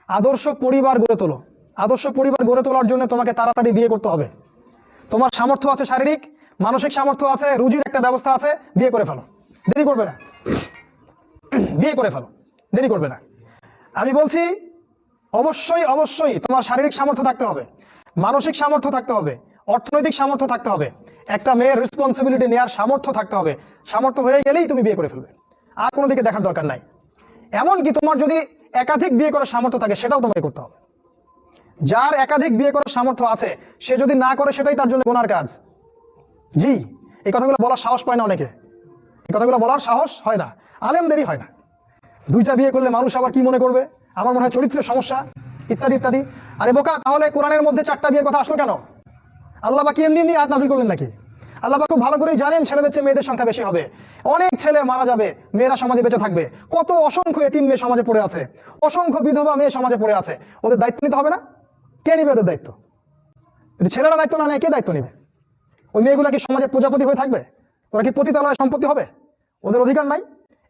আদর্শ পরিবার গড়ে তোলো। আদর্শ পরিবার গড়ে তোলার জন্য তোমাকে তাড়াতাড়ি বিয়ে করতে হবে। তোমার সামর্থ্য আছে, শারীরিক মানসিক সামর্থ্য আছে, রুজির একটা ব্যবস্থা আছে, বিয়ে করে ফেলো, দেরি করবে না। বিয়ে করে ফেলো, দেরি করবে না। আমি বলছি অবশ্যই অবশ্যই তোমার শারীরিক সামর্থ্য থাকতে হবে, মানসিক সামর্থ্য থাকতে হবে, অর্থনৈতিক সামর্থ্য থাকতে হবে, একটা মেয়ের রেসপন্সিবিলিটি নেওয়ার সামর্থ্য থাকতে হবে। সামর্থ্য হয়ে গেলেই তুমি বিয়ে করে ফেলবে, আর কোনো দিকে দেখার দরকার নাই। এমনকি তোমার যদি একাধিক বিয়ে করার সামর্থ্য থাকে সেটাও তোমাকে করতে হবে। যার একাধিক বিয়ে করার সামর্থ্য আছে সে যদি না করে সেটাই তার জন্য গুনার কাজ। জি, এই কথাগুলো বলার সাহস পায় না অনেকে, এই কথাগুলো বলার সাহস হয় না, আলেমদেরই হয় না। দুইটা বিয়ে করলে মানুষ আবার কি মনে করবে, আমার মনে হয় চরিত্রের সমস্যা, ইত্যাদি ইত্যাদি। আরে বোকা, তাহলে কোরআনের মধ্যে 4টা বিয়ের কথা আসলো কেন? আল্লাহ বাকি এমনি এমনি আয়াত নাযিল করলেন নাকি? আল্লাহ খুব ভালো করেই জানেন ছেলেদের চেয়ে মেয়েদের সংখ্যা বেশি হবে। অনেক ছেলে মারা যাবে, মেয়েরা সমাজে বেঁচে থাকবে। কত অসংখ্য এতিম মেয়ে সমাজে পড়ে আছে, অসংখ্য বিধবা মেয়ে সমাজে পড়ে আছে। ওদের দায়িত্ব নিতে হবে না? কে নিবে ওদের দায়িত্ব? যদি ছেলেরা দায়িত্ব না নেয় কে দায়িত্ব নেবে? ওই মেয়েগুলা কি সমাজের প্রজাপতি হয়ে থাকবে? ওরা কি পতিতালয় সম্পত্তি হবে? ওদের অধিকার নাই?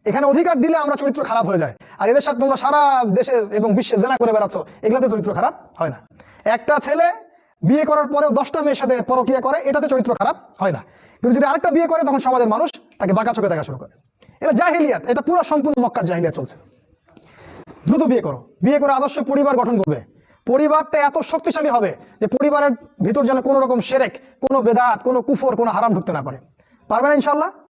এখানে অধিকার দিলে আমরা চরিত্র খারাপ হয়ে যায়। আর এদের সাথে তোমরা সারা দেশে এবং বিশ্বে জেনা করে বেড়াচ্ছ, এগুলাতে চরিত্র খারাপ হয় না। একটা ছেলে বিয়ে করার পরেও 10টা মেয়ের সাথে পরকীয়া করে, এটাতে চরিত্র খারাপ হয় না। কিন্তু যদি আরেকটা বিয়ে করে তখন সমাজের মানুষ তাকে বাঁকা চোখে দেখা শুরু করে। এটা জাহিলিয়াত, এটা পুরো সম্পূর্ণ মক্কার জাহিলিয়াত চলছে। দ্রুত বিয়ে করো, বিয়ে করে আদর্শ পরিবার গঠন করবে। পরিবারটা এত শক্তিশালী হবে যে পরিবারের ভিতর যেন কোনো রকম শিরক, কোনো বেদাত, কোনো কুফর, কোনো হারাম ঢুকতে না পারে। পারবে না ইনশাআল্লাহ?